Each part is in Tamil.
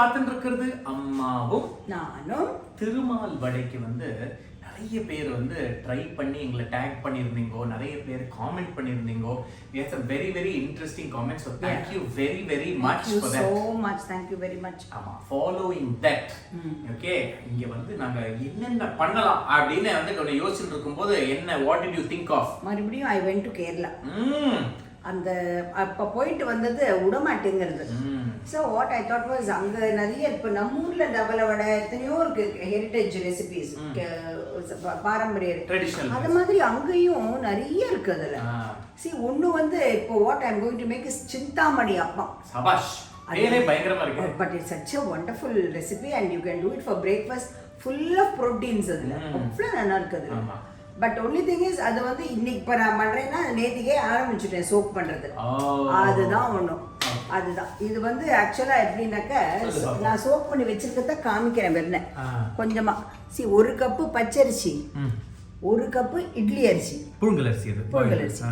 காத்துட்டு இருக்கிறது அம்மாவும் நானும். திருமால் வடைக்கு வந்து நிறைய பேர் வந்து ட்ரை பண்ணி எங்களை டேக் பண்ணியிருந்தீங்கோ, நிறைய பேர் comment பண்ணியிருந்தீங்கோ. We have some very very interesting comments, so thank you very very much for that. So much, thank you very much. ஆமா, following that. Okay, இங்க வந்து நாங்க என்னென்ன பண்ணலாம் அப்படின்னு வந்து கொஞ்சம் யோசிச்சுட்டு இருக்கும்போது என்ன what did you think of? மறுபடியும் I went to Kerala. அந்த அப்போ போயிட்டு வந்தது உடமாட்டேங்கிறது. So what I thought was அங்கே நிறைய இப்போ நம்ம ஊரில் டபலோட எத்தனையோ இருக்கு ஹெரிட்டேஜ் ரெசிபிஸ், பாரம்பரிய ட்ரெடிஷனல், அது மாதிரி அங்கேயும் நிறைய இருக்கு. அதில் சி ஒன்று வந்து இப்போ what I am going to make is Chintamani அப்பம். சபாஷ், அதே பயங்கரமா இருக்கு. But it's such a wonderful recipe and you can do it for breakfast, full of proteins. அதில் அவ்வளோ நல்லா இருக்குது. பட் ஒன்லி திங் இஸ் அது வந்து இன்னைக்கு இப்போ நான் பண்ணுறேன்னா நேற்றுக்கே ஆரம்பிச்சுட்டேன் சோப் பண்ணுறது. அதுதான் ஒன்றும் அதுதான். இது வந்து ஆக்சுவலாக எப்படின்னாக்கா நான் சோப் பண்ணி வச்சிருக்கத காமிக்கிறேன் வெறும் கொஞ்சமாக. சி 1 கப்பு பச்சரிசி, 1 கப்பு இட்லி அரிசி, புழுங்கலரிசி,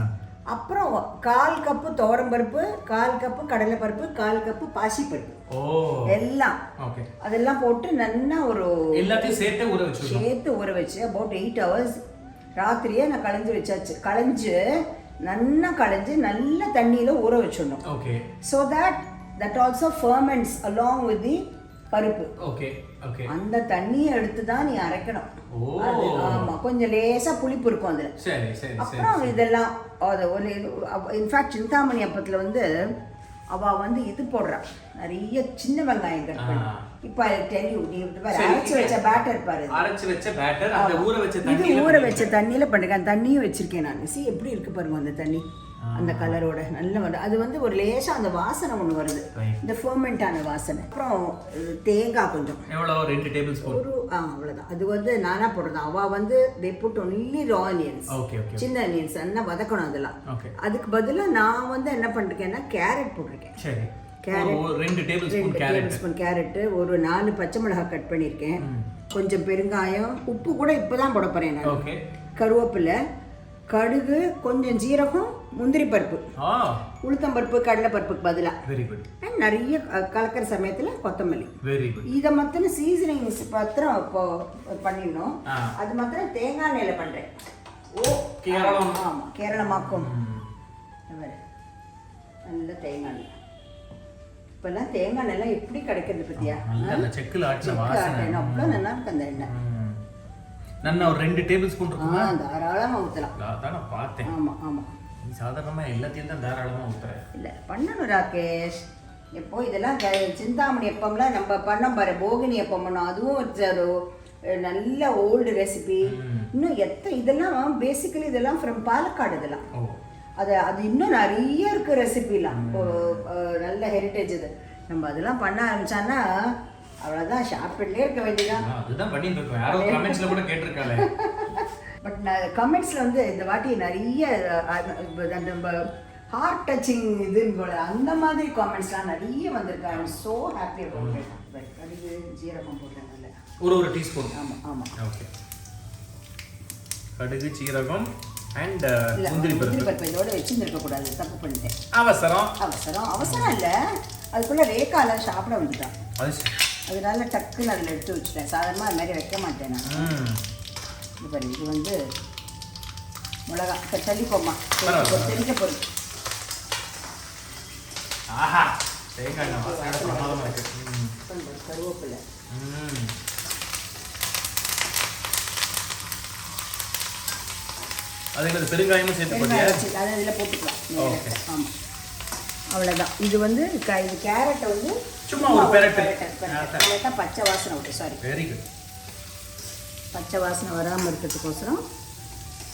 அப்புறம் 1/4 கப்பு துவரம்பருப்பு, 1/4 கப்பு கடலைப்பருப்பு, 1/4 கப்பு பாசிப்பருப்பு, எல்லாம் அதெல்லாம் போட்டு நல்லா ஒரு எல்லாத்தையும் சேர்த்து ஊற வச்சு அபவுட் 8 hours ராத்திரியே நான் களைஞ்சு வச்சாச்சு. நல்லா களைஞ்சு நல்ல தண்ணியில் ஊற வச்சிடணும். So that also ferments along with the paruppu. அந்த தண்ணியை எடுத்து தான் நீ அரைக்கணும். அது ஆமா, கொஞ்சம் லேசா புளிப்பு இருக்கும் அதுல. அப்புறம் இதெல்லாம் இன்ஃபேக்ட் சிந்தாமணி அப்பத்துல வந்து அவ வந்து இது போடுறா, நிறைய சின்ன வெங்காயம் கட் பண்ணி. இப்ப டெல் யூ, நீ அரைச்சு வச்ச பேட்டர் பாரு, அந்த ஊற வச்ச தண்ணியில பண்ணுங்க. அந்த தண்ணியும் வச்சிருக்கேன் நான். சி எப்படி இருக்கு பாருங்க அந்த தண்ணி, அந்த கலரோட நல்ல வந்து அது வந்து ஒரு லேசா அந்த வாசனை ஒன்று வருது, இந்த ஃபர்மெண்டான வாசனை. அப்புறம் தேங்காய் கொஞ்சம், எவ்வளோ 2 டேபிள் ஸ்பூன், ஒரு அவ்வளோதான். அது வந்து நானா போடுறது. அவ வந்து they put only raw onions, சின்ன ஆனியன்ஸ் என்ன வதக்கணும் அதெல்லாம். அதுக்கு பதிலாக நான் வந்து என்ன பண்ணிருக்கேன்னா கேரட் போட்டிருக்கேன். கேரட் 2 டேபிள் ஸ்பூன் கேரட், ஒரு 4 பச்சை மிளகாய் கட் பண்ணியிருக்கேன், கொஞ்சம் பெருங்காயம், உப்பு கூட இப்போதான் போட போறேன் நான், கருவேப்பிலை, கடுகு, கொஞ்சம் ஜீரகம், முந்திரி பருப்பு, உளுத்தம்பருப்பு, கடலைப்பருப்புக்கு பதிலாக நிறைய கலக்கிற சமயத்தில் கொத்தமல்லி. இதை மாத்திரம் சீசனிங்ஸ் மாத்திரம் இப்போ பண்ணிடணும். அது மாத்திரம் தேங்காய் எண்ணெயில் பண்ணுறேன். ஆமாம், கேரளமாக்கும் நல்ல தேங்காய் எண்ணெய். இப்போல்லாம் தேங்காய் எண்ணெய்லாம் எப்படி கிடைக்கிறது பத்தியா? அவ்வளோ நல்லா இருக்கு அந்த எண்ணெய். நான் ஒரு 2 டேபிள் ஸ்பூன் இருக்குமா? தாராளமா ஊத்தலாம். அதான் நான் பார்த்தேன். ஆமா நீ சாதாரணமா எல்லாத்தையும் தான் தாராளமா ஊத்துற. இல்ல பண்ணணும் ராகேஷ். எப்போ இதெல்லாம் சிந்தாமணி அப்பம்லாம் நம்ம பண்ணோம் பாரு, போகினி அப்பம் பண்ணோம், அதுவும் ஒரு நல்ல ஓல்டு ரெசிபி. இன்னும் இதெல்லாம் பேசிக்கலி இதெல்லாம் ஃப்ரம் பாலக்காடு. இதெல்லாம் அது இன்னும் நிறைய இருக்கு ரெசிபிலாம், நல்ல ஹெரிட்டேஜ். இது நம்ம அதெல்லாம் பண்ண ஆரம்பிச்சான்னா அவ்வளவுதான், ஷாப்பிட்லயே இருக்க வேண்டியதான். அதுதான் பண்ணிட்டு இருக்கோம். யாரோ கமெண்ட்ஸ்ல கூட கேட்டிருக்காங்க. பட் கமெண்ட்ஸ்ல வந்து இந்த வாட்டி நிறைய அந்த ஹார்ட் டச்சிங் இதுன்னு போல அந்த மாதிரி காமெண்ட்ஸ்லாம் நிறைய வந்திருக்கு. I am so happy about it. கடுகு ஜீரகம் போடுறேன் நல்ல ஒரு டீஸ்பூன். ஆமா ஓகே. கடுகு ஜீரகம் அண்ட் முந்திரி பருப்பு இதோட வச்சுருக்க கூடாது, தப்பு பண்ணிட்டேன். அவசரம் இல்லை, அதுக்குள்ள ரேகால சாப்பிட வந்துட்டான், அதனால டக்குன்னு அதில் எடுத்து வச்சுட்டேன். சாதாரணமாக அது மாதிரி வைக்க மாட்டேன் நான். இது பாரு, இது வந்து மிளகா தள்ளிப்போம்மா, தெளிக்க பொருள். கருவேப்பிலை, பெருங்காயமும் சேர்த்து அதை இதில் போட்டுக்கலாம். ஆமாம், அவ்வளோதான். இது வந்து இது கேரட்டை வந்து சும்மா ஒரு பெரட்டு பச்சை வாசனை விட்டு, சாரி, வெரி குட், பச்சை வாசனை வராமல் இருக்கிறதுக்கோசரம்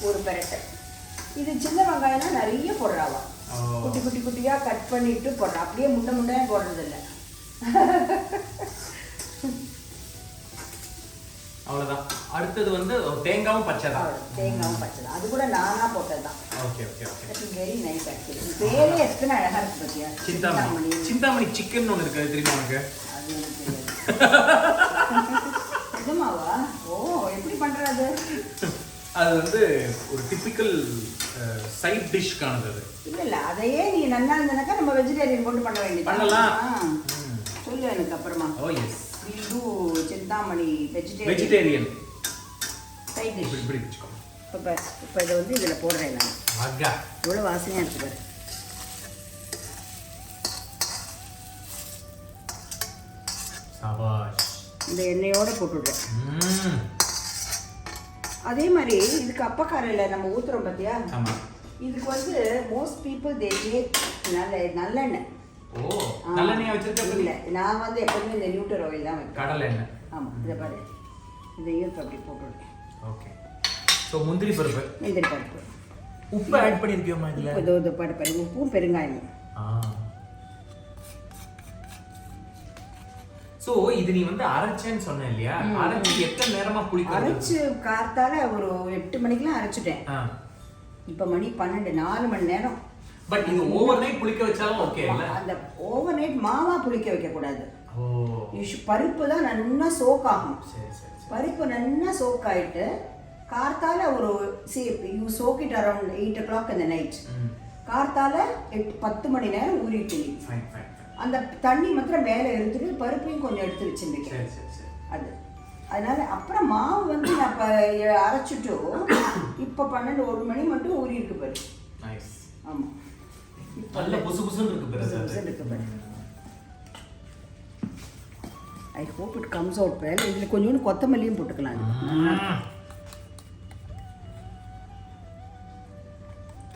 ஒரு பெரட்டை. இது சின்ன வெங்காயம்னா நிறைய போடுறாவா, குட்டி குட்டி குட்டியாக கட் பண்ணிட்டு போடுறா, அப்படியே முண்டை போடுறது இல்லை. அவ்வளோதான். அடுத்தது வந்து தேங்காவும் பச்சை தான். அது கூட நானா போட்டது தான். Okay okay okay. It's very nice actually. பேரே எத்தனை அழகா இருக்கு பாத்தியா? சிந்தாமணி சிக்கன் ஒன்று இருக்கு, தெரியுமா உனக்கு? அது எனக்கு நிஜமாவா? ஓ, எப்படி பண்றது? அது வந்து ஒரு டிபிக்கல் சைட் டிஷ்கானது. அது இல்ல அதையே நீ நல்லா இருந்தனாக்கா நம்ம வெஜிடேரியன் போட்டு பண்ண வேண்டியது. பண்ணலாம். சொல்லு எனக்கு அப்புறமா. Oh yes. We'll do Chintamani vegetarian. Side dish. இப்படி வெச்சுக்கோ. இப்போ இதை வந்து இதில் போடுறேன் நான். ஆகா. இவ்வளோ வாசனையாக இருக்கு பாரு. சபாஷ். இந்த எண்ணெயோட போட்டுடுறேன். அதே மாதிரி இதுக்கு அப்பக்காரையில் நம்ம ஊற்றுறோம் பார்த்தியா? ஆமாம். இதுக்கு வந்து மோஸ்ட் பீப்புள் தே டேக் நல்லெண்ணெய். ஓ, நல்லெண்ணெய் வச்சிருக்க? இல்லை, நான் வந்து எப்பவுமே இந்த நியூட்டர் ஆயில் தான் வைப்பேன். கடலை எண்ணெய். ஆமாம், இதை பாரு, இதையும் இப்போ அப்படி போட்டுவிடுறேன். ஓகே. ஸோ முந்திரி பருப்பு. முந்திரி பருப்பு. உப்பு ஆட் பண்ணியிருக்கியோமா இதில்? இது பாரு, உப்பும் பெருங்காயமும். சோ இது நீ வந்து அரைச்சேன்னு சொன்ன இல்லையா? அரைச்சு எத்தனை நேரமா புளிக்க? அரைச்சு காத்தால ஒரு 8 மணிக்கெல்லாம் அரைச்சிட்டேன். இப்போ மணி 12, 4 மணி நேரம். பட் இது ஓவர் நைட் புளிக்க வச்சாலும் ஓகே இல்ல? அந்த ஓவர் நைட் மாவா புளிக்க வைக்க கூடாது. ஓ. பருப்பு தான் நல்லா சோக் ஆகும். சரி சரி. பருப்பு நல்லா சோக் ஆயிட்டு கார்த்தால ஒரு you soak it around 8 o'clock in the night. கார்த்தால 10 மணி நேரம் ஊறிட்டு. Fine fine. அந்த தண்ணி மாத்திரம் மேலே எடுத்துட்டு பருப்பையும் கொஞ்சம் எடுத்து வச்சுருக்கேன். அது அதனால அப்புறம் மாவு வந்து நான் இப்போ அரைச்சிட்டு இப்போ 12, 1 மணி மட்டும் ஊறி இருக்கு பாரு. நைஸ். ஆமாம், நல்ல புசு புசுன்னு இருக்கு பாரு. I hope it comes out well. இதில் கொஞ்சோண்டு கொத்தமல்லியும் போட்டுக்கலாம்.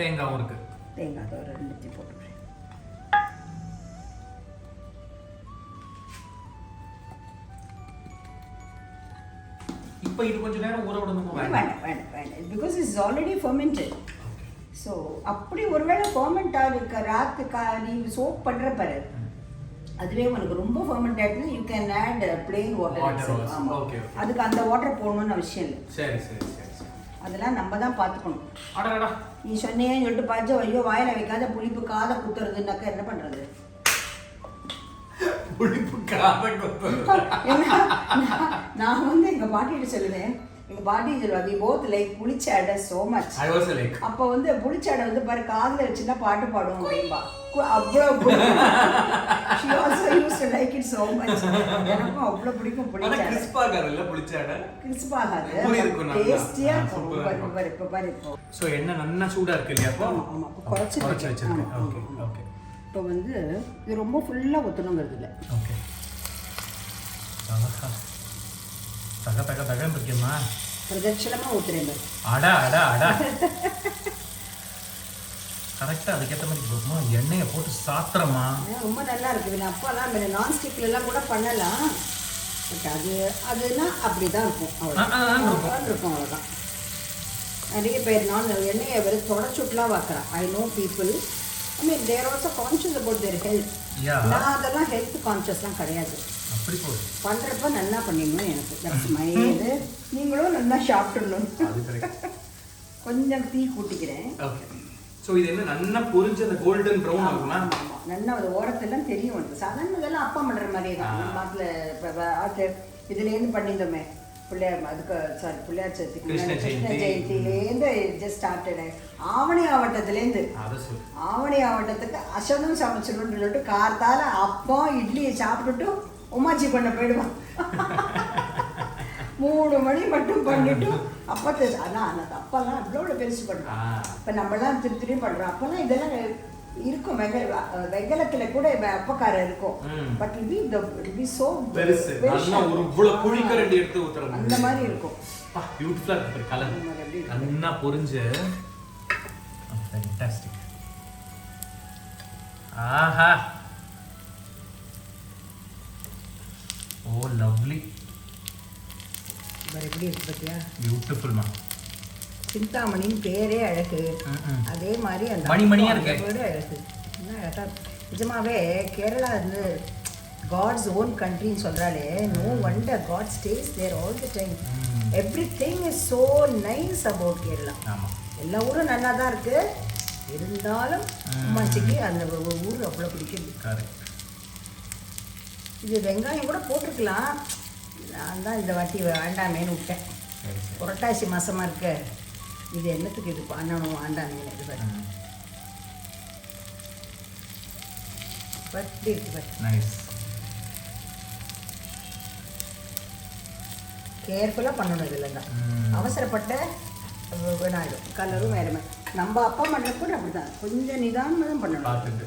தேங்காவும் இருக்கு. தேங்காய் அதை ஒரு 2 போட்டுக்கிறேன். இப்போ இது கொஞ்ச நேரம் ஊற விடணுமா? வேண்டாம் because it's already fermented. So அப்படி ஒருவேளை ஃபெர்மெண்ட் ஆகிருக்க ராத்து நீ சோப் பண்ணுற பாரு, அதுவே உனக்கு ரொம்ப ஃபெர்மெண்ட் ஆகிடுச்சுன்னா you can add plain water. ஆமாம், அதுக்கு அந்த வாட்டர் போடணும்னு அவசியம் இல்லை. சரி சரி சரி. அதெல்லாம் நம்ம தான் பார்த்துக்கணும். அடடா, நீ சொன்னேன்னு சொல்லிட்டு பாய்ச்சோ ஐயோ வாயில் வைக்காத புளிப்பு காதை குத்துறதுனாக்கா என்ன பண்ணுறது? நான் வந்து எங்க பாட்டிகிட்ட சொல்லுவேன், எங்க பாட்டி சொல்லுவாங்க we both like புளிச்சாடை so much. I also like. அப்போ வந்து புளிச்சாடை வந்து பாரு காதுல வச்சுன்னா பாட்டு பாடும் அப்படின்பா. அவ்வளோ she also used to like it so much. எனக்கும் அவ்வளோ பிடிக்கும் புளிச்சாடை. கிறிஸ்ப் ஆகாதுல்ல புளிச்சாடை? கிறிஸ்ப் ஆகாது, டேஸ்டியா இருக்கும். இப்போ பாரு இப்போ. ஸோ எண்ணெய் நல்லா சூடா இருக்கு இல்லையா? அப்போ ஆமா, குறைச்சி வச்சிருக்கேன். Okay okay. இப்போ வந்து இது ரொம்ப ஃபுல்லாக ஊற்றணுங்கிறது இல்லை. ஓகே. தக தக தகன்னு இருக்கேம்மா. பிரதட்சணமாக ஊற்றுறேன். அடா அடா அடா. கரெக்டாக அதுக்கேற்ற மாதிரி போகுமா? எண்ணெயை போட்டு சாப்பிட்றமா? ரொம்ப நல்லா இருக்குது. நான் அப்போல்லாம் நான்ஸ்டிக்லாம் கூட பண்ணலாம். பட் அதுனா அப்படி தான் இருக்கும். அவ்வளோதான் இருக்கும். அவ்வளோதான். நிறைய பேர் எண்ணெயை வெறும் தொடச்சுட்டுலாம் பார்க்குறேன். I know people. I mean, they are also conscious about their health. நான் அதெல்லாம் ஹெல்த் கான்ஷியஸ்லாம் கிடையாது. அப்படி போகுது. பண்ணுறப்ப நல்லா பண்ணிடணும் எனக்கு. தட்ஸ் மை இது. நீங்களும் நல்லா சாப்பிட்டுடணும். கொஞ்சம் டீ கூட்டிக்கிறேன். ஓகே. ஸோ இது என்ன நல்லா பொரிஞ்ச அந்த கோல்டன் ப்ரௌன் ஆகுமா? ஆமாம், நல்லா அது ஓரத்தெல்லாம் தெரியும். வந்து சாதாரண இதெல்லாம் அப்பா பண்ணுற மாதிரியே தான். மாட்டில் இதுலேருந்து பண்ணியிருந்தோமே பிள்ளையார், அதுக்கு சாரி பிள்ளையார் சதுர்த்திக்கு கிருஷ்ண ஜெயந்திலேருந்து ஜஸ்ட் ஸ்டார்டடு. ஆவணி ஆவட்டத்துக்கு அசனும் சமைச்சிடணும்னு சொல்லிட்டு கார்த்தால அப்பம் இட்லியை சாப்பிட்டுட்டு உமாச்சி பண்ண போயிடுவான். 3 மணி மட்டும் பண்ணிட்டு அப்பத்தை. ஆனால் அந்த அப்பெல்லாம் அவ்வளோ பெருசு பண்ணுறான். இப்போ நம்மளாம் திருத்திரியும் பண்ணுறோம். அப்போல்லாம் இதெல்லாம் இருக்கும். வெங்கலத்தில் கூட அப்பக்காரம் இருக்கும். பட் இது சோ பெருசு, ஒரு புளிக்கரண்டி எடுத்து ஊத்துறது அந்த மாதிரி இருக்கும். பியூட்டிஃபுல்லா இருக்கு கலர். நல்லா பொரிஞ்சு ஃபேண்டாஸ்டிக். ஆஹா, ஓ லவ்லி. வேற எப்படி இருக்கு பார்த்தியா? பியூட்டிஃபுல்மா. சிந்தாமணின்னு பேரே அழகு. அதே மாதிரி அந்த மணிமணியா இருக்கு. அழகு. நிஜமாவே கேரளா வந்து காட்ஸ் ஓன் கண்ட்ரின்னு சொல்கிறாலே, no wonder God stays there all the time. Everything is so nice about Kerala. எல்லா ஊரும் நல்லா தான் இருக்கு. இருந்தாலும் அம்மாச்சிக்கு அந்த ஊர் அவ்வளோ பிடிக்குது. இது வெங்காயம் கூட போட்டிருக்கலாம். நான் தான் இந்த வாட்டி வேண்டாமேன்னு விட்டேன். புரட்டாசி மாசமாக இருக்கு. இது என்னத்துக்கு இது பண்ணணும் வேண்டாமே. இது பட் நைஸ். கேர்ஃபுல்லாக பண்ணணும் இதில் தான். அவசரப்பட்ட வேணாயிடும், கலரும் வேறு மாதிரி. நம்ம அப்பா பண்ணுற கூட அப்படி தான், கொஞ்சம் நிதானமாக தான் பண்ணணும்.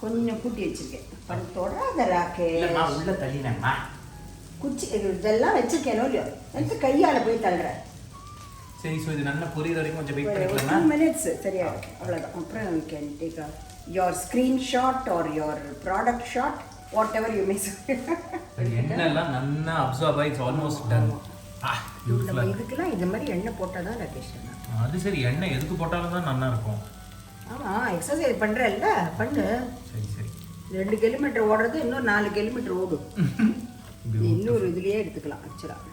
கொஞ்சம் கூட்டி வச்சிருக்கேன், தொடாத ராகேஷ். உள்ள தள்ளினேம்மா, குச்சி இதெல்லாம் வச்சிருக்கேனோ இல்லையோ, எனக்கு கையால் போய் தள்ளுறேன். சரி, ஸோ இது நல்லா புரியுற வரைக்கும் கொஞ்சம் வெயிட் பண்ணிக்கலாமா? 2 minutes சரியா இருக்கு, அவ்வளோதான். அப்புறம் you can take your screenshot or your product shot, whatever you may say. எண்ணெய்லாம் நல்லா அப்சார்ப் ஆகி ஆல்மோஸ்ட் டன். நம்ம இதுக்கெல்லாம் இந்த மாதிரி எண்ணெய் போட்டால் தான் ராகேஷ். அது சரி, எண்ணெய் எதுக்கு போட்டாலும் தான் நல்லா இருக்கும். ஆமாம், எக்ஸசைஸ் பண்ணுறல்ல, பண்ணு. சரி சரி, 2 கிலோமீட்டர் ஓடுறது இன்னும் 4 கிலோமீட்டர் ஓடும். இன்னொரு இதுலேயே எடுத்துக்கலாம் ஆக்சுவலாக.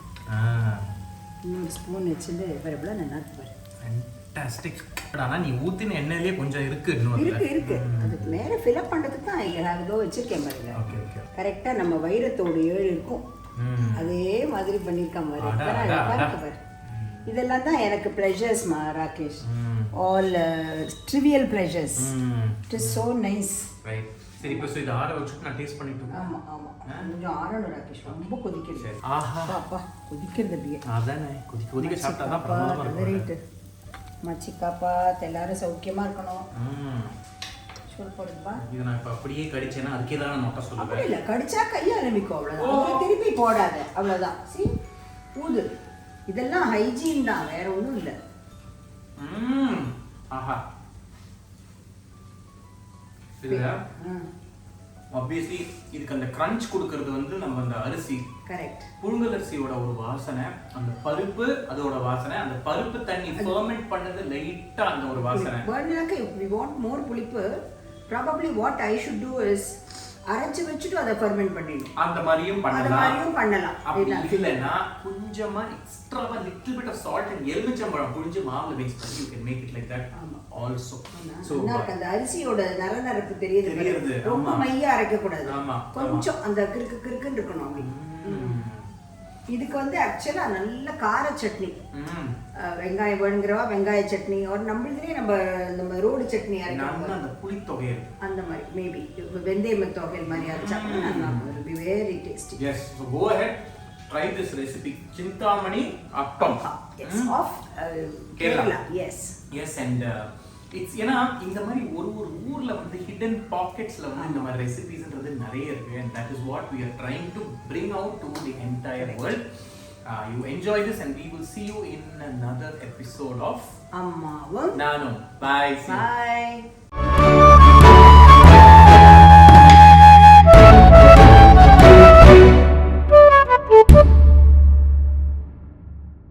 இன்னொரு ஸ்பூன் வச்சுட்டு எவ்வளோ நல்லா இருக்கு பாரு. ஃபேண்டாஸ்டிக். ஆனால் நீ ஊற்றின எண்ணெயிலே கொஞ்சம் இருக்கு இருக்கு அதுக்கு மேலே ஃபில்அப் பண்ணுறதுக்கு தான் ஏதோ வச்சிருக்கேன் பாருங்க. ஓகே ஓகே, கரெக்டாக நம்ம வைரத்தோடு 7 இருக்கும், அதே மாதிரி பண்ணியிருக்கான் பாரு. இதெல்லாம் தான் எனக்கு ப்ளஷர்ஸ்மா Rakesh, all trivial pleasures. It is so nice. Right. சரி, இப்போ இது ஆற வச்சுட்டு நான் டேஸ்ட் பண்ணிட்டு. ஆமாம் ஆமாம், கொஞ்சம் ஆறணும் ராகேஷ், ரொம்ப கொதிக்கிறது. ஆஹா அப்பா கொதிக்கிறது அப்படியே. அதானே, கொதிக்க சாப்பிட்டா தான் பிரமாதமா இருக்கும். ரைட்டு. மச்சிக்காப்பா எல்லாரும் சௌக்கியமா இருக்கணும். சொல்லுப்பா, இது நான் இப்போ அப்படியே கடிச்சேன்னா அதுக்கே தான் நான் நோட்ட சொல்லுவேன். அப்படி இல்லை, கடிச்சா கையை ஆரம்பிக்கும், அவ்வளோதான். திருப்பி போடாத, அவ்வளோதான். சி ஊது, இதெல்லாம் ஹைஜீன் தான், வேற ஒன்றும் இல்லை. ஆஹா, இதுல ஆப்வியஸ்லி இதுக்கு அந்த கிரன்ச் கொடுக்கிறது வந்து நம்ம அந்த அரிசி, கரெக்ட், புழுங்கல் அரிசியோட ஒரு வாசனை, அந்த பருப்பு அதோட வாசனை, அந்த பருப்பு தண்ணி ஃபெர்மென்ட் பண்ணது லைட்டா அந்த ஒரு வாசனை. வேணும்னாக்க if we want more புளிப்பு, probably what I should do is அரைச்சு வச்சுட்டு அதை ஃபெர்மென்ட் பண்ணிடணும். அந்த மாதிரியும் பண்ணலாம். அப்படி இல்லைன்னா கொஞ்சமா எக்ஸ்ட்ராவா little bit of salt and எலுமிச்சம்பழம் புழிஞ்சு மாவுல மிக்ஸ் பண்ணி you can make it like that also. So அந்த அரிசியோட நரநரப்பு தெரியுது, ரொம்ப மையா அரைக்க கூடாது, கொஞ்சம் அந்த கிறுக்குன்னு இருக்கணும் அப்படி. இதுக்கு வந்து ஆக்சுவலா நல்ல கார சட்னி, வெங்காயம் வேணுங்கிறவா வெங்காய சட்னி, ஒரு நம்மளே நம்ம ரோடு சட்னி அரைக்கலாம், அந்த புளி தொகையல் அந்த மாதிரி மேபி வெந்தய தொகையல் மாதிரி அரைச்சா நல்லா இருக்கும், very tasty. Yes, so go ahead, try this recipe, Chintamani Appam. Yes, of Kerala. Yes, and it's ஏன்னா இந்த மாதிரி ஒரு ஊர்ல வந்து ஹிடன் பாக்கெட்ஸ்ல வந்து இந்த மாதிரி ரெசிபீஸ்ன்றது நிறைய இருக்கு, and that is what we are trying to bring out to the entire world. You enjoy this and we will see you in another episode of Ammavum Naanum. Bye. Bye.